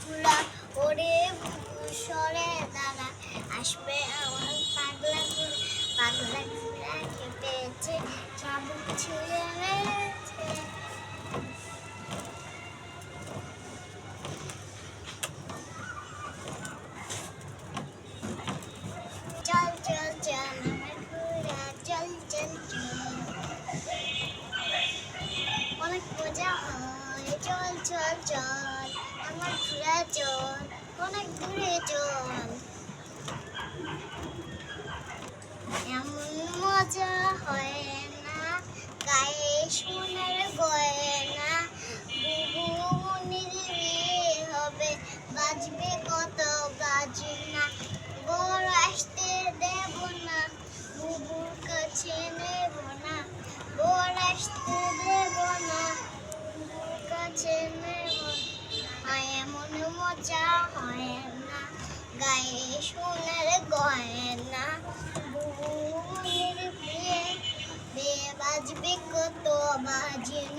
ঘুরা ওরে সরে দাঁড়া আসবে আমার পাগলা ঘুরা খেপেছে চাবুক ছুঁয়ে মেরেছে চল চল চল আমার ঘুরা চল চল চল অনেক মজা হয় চল চল চল আমার ঘুরা চল অনেক দূরে চল এমন মজা হয় না গায়ে সোনার গয়না বুবু মনির বিয়ে হবে বাজবে কত বাজনা বর আসতে দেব না বুবুর কাছে নেব না বর আসতে দেব না বুবুর কাছে নেব না এমন মজা হয় না গায়ে সোনার গয়না বুবু মনির বিয়ে বাজবে কত বাজনা